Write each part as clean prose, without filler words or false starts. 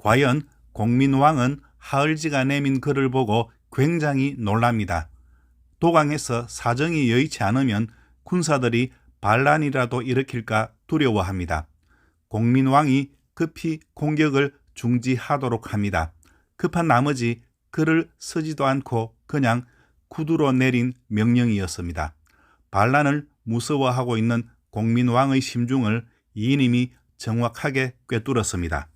과연 공민왕은 하을지가 내민 글을 보고 굉장히 놀랍니다. 도강에서 사정이 여의치 않으면 군사들이 반란이라도 일으킬까 두려워합니다. 공민왕이 급히 공격을 중지하도록 합니다. 급한 나머지 글을 쓰지도 않고 그냥 구두로 내린 명령이었습니다. 반란을 무서워하고 있는 공민왕의 심중을 이인임이 정확하게 꿰뚫었습니다.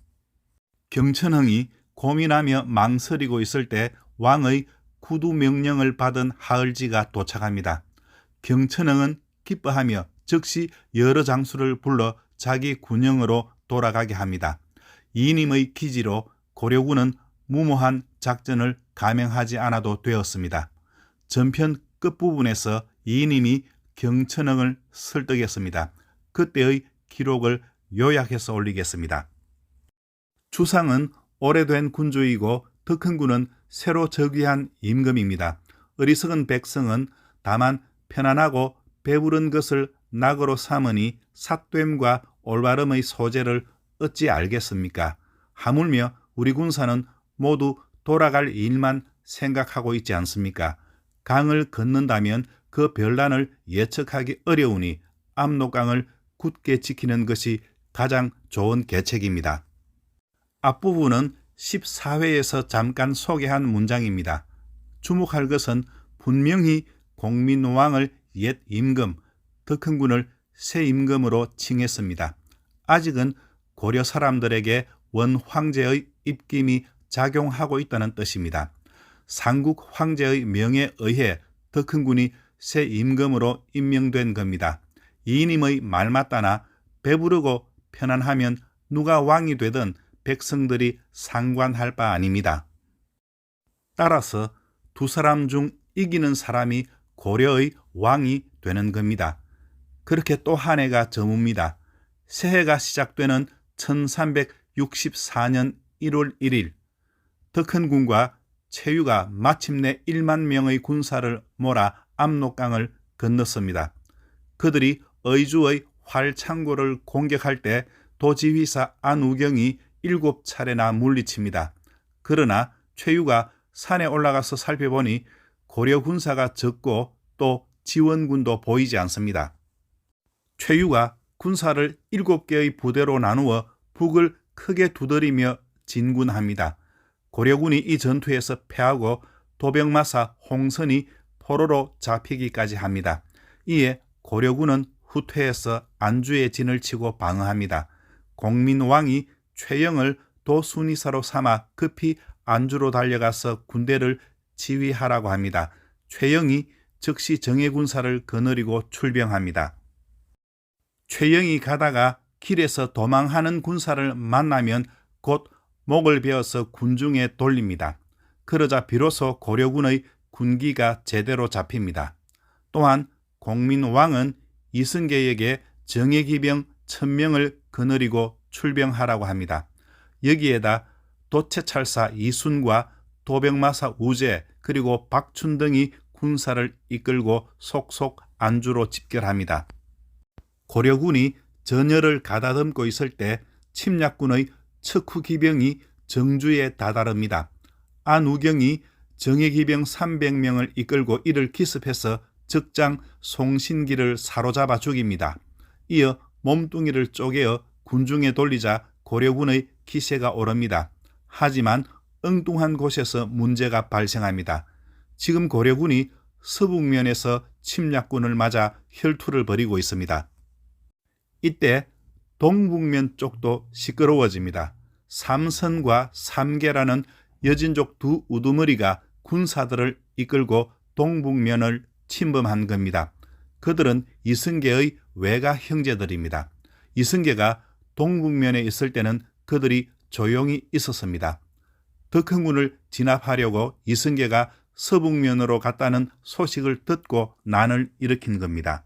경천흥이 고민하며 망설이고 있을 때 왕의 구두 명령을 받은 하을지가 도착합니다. 경천흥은 기뻐하며 즉시 여러 장수를 불러 자기 군영으로 돌아가게 합니다. 이인임의 기지로 고려군은 무모한 작전을 감행하지 않아도 되었습니다. 전편 끝부분에서 이인임이 경천흥을 설득했습니다. 그때의 기록을 요약해서 올리겠습니다. 주상은 오래된 군주이고 덕흥군은 새로 즉위한 임금입니다. 어리석은 백성은 다만 편안하고 배부른 것을 낙으로 삼으니 삿됨과 올바름의 소재를 어찌 알겠습니까? 하물며 우리 군사는 모두 돌아갈 일만 생각하고 있지 않습니까? 강을 건넌다면 그 변란을 예측하기 어려우니 압록강을 굳게 지키는 것이 가장 좋은 계책입니다. 앞부분은 14회에서 잠깐 소개한 문장입니다. 주목할 것은 분명히 공민왕을 옛 임금, 덕흥군을 새 임금으로 칭했습니다. 아직은 고려 사람들에게 원황제의 입김이 작용하고 있다는 뜻입니다. 상국 황제의 명에 의해 덕흥군이 새 임금으로 임명된 겁니다. 이인임의 말 맞다나 배부르고 편안하면 누가 왕이 되든 백성들이 상관할 바 아닙니다. 따라서 두 사람 중 이기는 사람이 고려의 왕이 되는 겁니다. 그렇게 또 한 해가 저뭅니다. 새해가 시작되는 1364년 1월 1일 덕흥군과 최유가 마침내 1만 명의 군사를 몰아 압록강을 건넜습니다. 그들이 의주의 활창고를 공격할 때 도지휘사 안우경이 7차례나 물리칩니다. 그러나 최유가 산에 올라가서 살펴보니 고려 군사가 적고 또 지원군도 보이지 않습니다. 최유가 군사를 7개의 부대로 나누어 북을 크게 두드리며 진군합니다. 고려군이 이 전투에서 패하고 도병마사 홍선이 포로로 잡히기까지 합니다. 이에 고려군은 후퇴해서 안주에 진을 치고 방어합니다. 공민왕이 최영을 도순이사로 삼아 급히 안주로 달려가서 군대를 지휘하라고 합니다. 최영이 즉시 정예군사를 거느리고 출병합니다. 최영이 가다가 길에서 도망하는 군사를 만나면 곧 목을 베어서 군중에 돌립니다. 그러자 비로소 고려군의 군기가 제대로 잡힙니다. 또한 공민왕은 이승계에게 정예기병 1000명을 거느리고 출병하라고 합니다. 여기에다 도채찰사 이순과 도병마사 우제 그리고 박춘 등이 군사를 이끌고 속속 안주로 집결합니다. 고려군이 전열을 가다듬고 있을 때 침략군의 척후기병이 정주에 다다릅니다. 안우경이 정예기병 300명을 이끌고 이를 기습해서 적장 송신기를 사로잡아 죽입니다. 이어 몸뚱이를 쪼개어 군중에 돌리자 고려군의 기세가 오릅니다. 하지만 엉뚱한 곳에서 문제가 발생합니다. 지금 고려군이 서북면에서 침략군을 맞아 혈투를 벌이고 있습니다. 이때 동북면 쪽도 시끄러워집니다. 삼선과 삼계라는 여진족 두 우두머리가 군사들을 이끌고 동북면을 침범한 겁니다. 그들은 이승계의 외가 형제들입니다. 이승계가 동북면에 있을 때는 그들이 조용히 있었습니다. 덕흥군을 진압하려고 이승계가 서북면으로 갔다는 소식을 듣고 난을 일으킨 겁니다.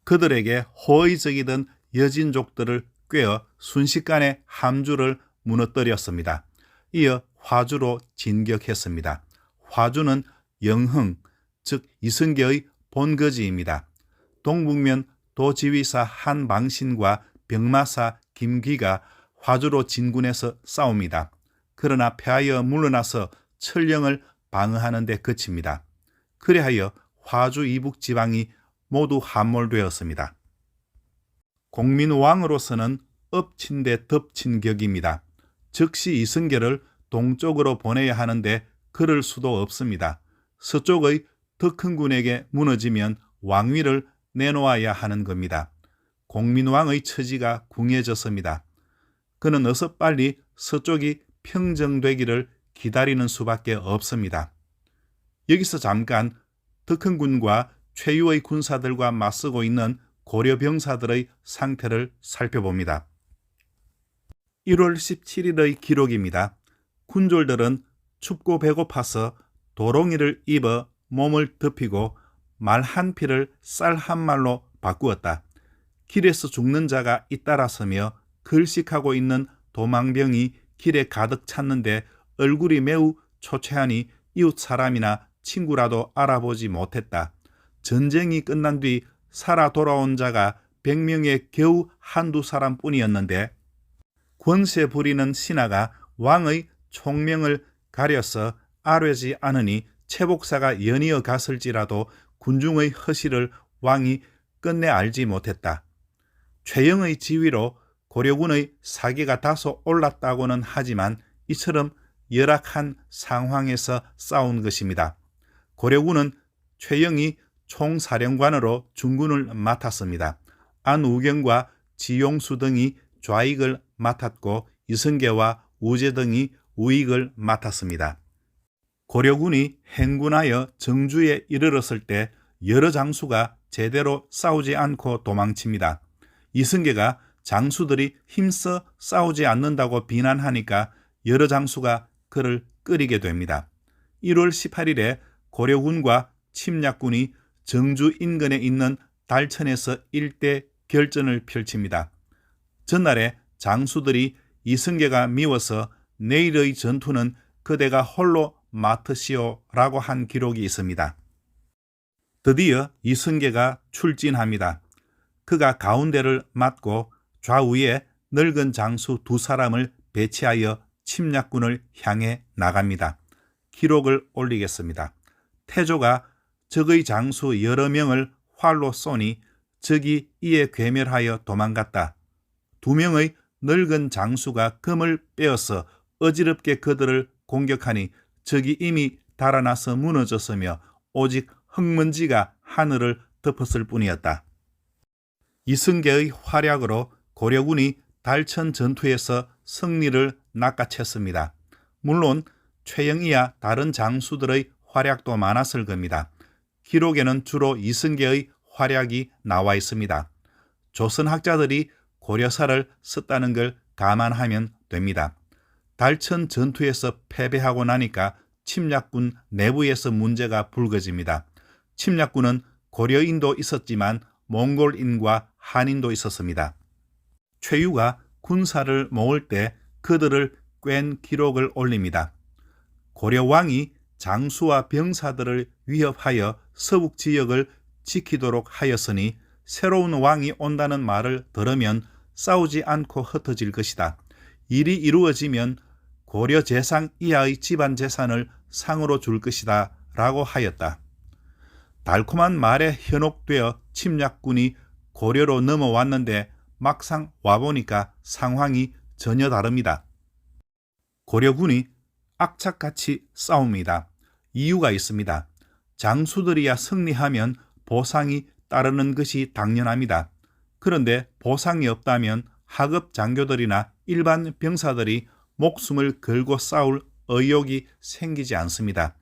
그들에게 호의적이던 여진족들을 꿰어 순식간에 함주를 무너뜨렸습니다. 이어 화주로 진격했습니다. 화주는 영흥, 즉 이승계의 본거지입니다. 동북면 도지휘사 한방신과 병마사 김귀가 화주로 진군해서 싸웁니다. 그러나 패하여 물러나서 천령을 방어하는 데 그칩니다. 그리하여 화주 이북 지방이 모두 함몰되었습니다. 공민왕으로서는 엎친 데 덮친 격입니다. 즉시 이승계를 동쪽으로 보내야 하는데 그럴 수도 없습니다. 서쪽의 더 큰 군에게 무너지면 왕위를 내놓아야 하는 겁니다. 공민왕의 처지가 궁해졌습니다. 그는 어서 빨리 서쪽이 평정되기를 기다리는 수밖에 없습니다. 여기서 잠깐 더 큰 군과 최유의 군사들과 맞서고 있는 고려 병사들의 상태를 살펴봅니다. 1월 17일의 기록입니다. 군졸들은 춥고 배고파서 도롱이를 입어 몸을 덮이고 말 한 피를 쌀 한 말로 바꾸었다. 길에서 죽는 자가 잇따라서며 걸식하고 있는 도망병이 길에 가득 찼는데 얼굴이 매우 초췌하니 이웃 사람이나 친구라도 알아보지 못했다. 전쟁이 끝난 뒤 살아 돌아온 자가 100명에 겨우 한두 사람뿐이었는데 권세 부리는 신하가 왕의 총명을 가려서 아뢰지 않으니 채복사가 연이어 갔을지라도 군중의 허시를 왕이 끝내 알지 못했다. 최영의 지위로 고려군의 사기가 다소 올랐다고는 하지만 이처럼 열악한 상황에서 싸운 것입니다. 고려군은 최영이 총사령관으로 중군을 맡았습니다. 안우경과 지용수 등이 좌익을 맡았고 이승계와 우제 등이 우익을 맡았습니다. 고려군이 행군하여 정주에 이르렀을 때 여러 장수가 제대로 싸우지 않고 도망칩니다. 이승계가 장수들이 힘써 싸우지 않는다고 비난하니까 여러 장수가 그를 끌이게 됩니다. 1월 18일에 고려군과 침략군이 정주 인근에 있는 달천에서 일대 결전을 펼칩니다. 전날에 장수들이 이승계가 미워서 내일의 전투는 그대가 홀로 맡으시오라고 한 기록이 있습니다. 드디어 이승계가 출진합니다. 그가 가운데를 맡고 좌우에 늙은 장수 두 사람을 배치하여 침략군을 향해 나갑니다. 기록을 올리겠습니다. 태조가 적의 장수 여러 명을 활로 쏘니 적이 이에 괴멸하여 도망갔다. 2명의 늙은 장수가 금을 빼어서 어지럽게 그들을 공격하니 적이 이미 달아나서 무너졌으며 오직 흙먼지가 하늘을 덮었을 뿐이었다. 이승계의 활약으로 고려군이 달천 전투에서 승리를 낚아챘습니다. 물론 최영이야 다른 장수들의 활약도 많았을 겁니다. 기록에는 주로 이승계의 활약이 나와 있습니다. 조선학자들이 고려사를 썼다는 걸 감안하면 됩니다. 달천 전투에서 패배하고 나니까 침략군 내부에서 문제가 불거집니다. 침략군은 고려인도 있었지만 몽골인과 한인도 있었습니다. 최유가 군사를 모을 때 그들을 꿰는 기록을 올립니다. 고려왕이 장수와 병사들을 위협하여 서북 지역을 지키도록 하였으니 새로운 왕이 온다는 말을 들으면 싸우지 않고 흩어질 것이다. 일이 이루어지면 고려 재상 이하의 집안 재산을 상으로 줄 것이다 라고 하였다. 달콤한 말에 현혹되어 침략군이 고려로 넘어왔는데 막상 와보니까 상황이 전혀 다릅니다. 고려군이 악착같이 싸웁니다. 이유가 있습니다. 장수들이야 승리하면 보상이 따르는 것이 당연합니다. 그런데 보상이 없다면 하급 장교들이나 일반 병사들이 목숨을 걸고 싸울 의욕이 생기지 않습니다.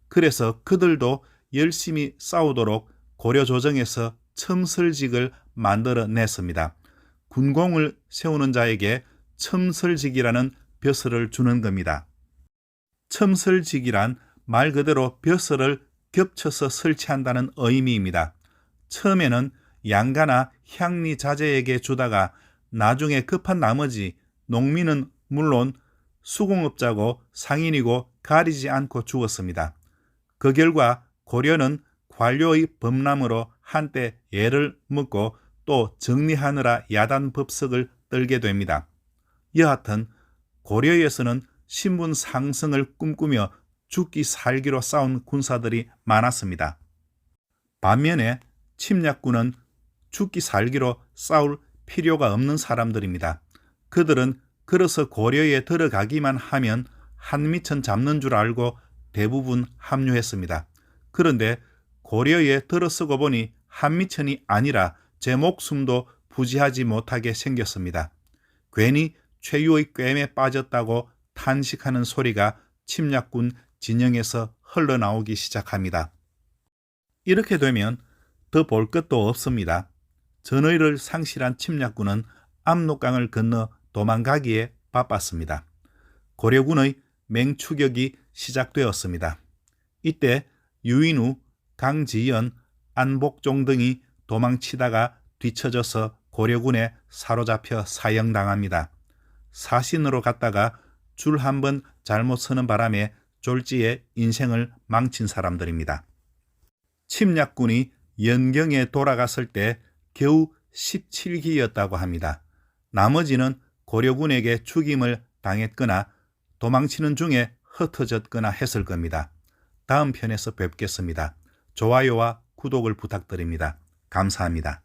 그래서 그들도 열심히 싸우도록 고려 조정에서 첨설직을 만들어냈습니다. 군공을 세우는 자에게 첨설직이라는 벼슬을 주는 겁니다. 첨설직이란 말 그대로 벼슬을 겹쳐서 설치한다는 의미입니다. 처음에는 양가나 향리 자제에게 주다가 나중에 급한 나머지 농민은 물론 수공업자고 상인이고 가리지 않고 주었습니다. 그 결과 고려는 관료의 범람으로 한때 애를 먹고 또 정리하느라 야단 법석을 떨게 됩니다. 여하튼 고려에서는 신분 상승을 꿈꾸며 죽기 살기로 싸운 군사들이 많았습니다. 반면에 침략군은 죽기 살기로 싸울 필요가 없는 사람들입니다. 그들은 걸어서 고려에 들어가기만 하면 한미천 잡는 줄 알고 대부분 합류했습니다. 그런데 고려에 들어서고 보니 한미천이 아니라 제 목숨도 부지하지 못하게 생겼습니다. 괜히 최유의 꿰매 빠졌다고 탄식하는 소리가 침략군 진영에서 흘러나오기 시작합니다. 이렇게 되면 더 볼 것도 없습니다. 전의를 상실한 침략군은 압록강을 건너 도망가기에 바빴습니다. 고려군의 맹추격이 시작되었습니다. 이때 유인우, 강지연, 안복종 등이 도망치다가 뒤처져서 고려군에 사로잡혀 사형당합니다. 사신으로 갔다가 줄 한 번 잘못 서는 바람에 졸지에 인생을 망친 사람들입니다. 침략군이 연경에 돌아갔을 때 겨우 17기였다고 합니다. 나머지는 고려군에게 죽임을 당했거나 도망치는 중에 흩어졌거나 했을 겁니다. 다음 편에서 뵙겠습니다. 좋아요와 구독을 부탁드립니다. 감사합니다.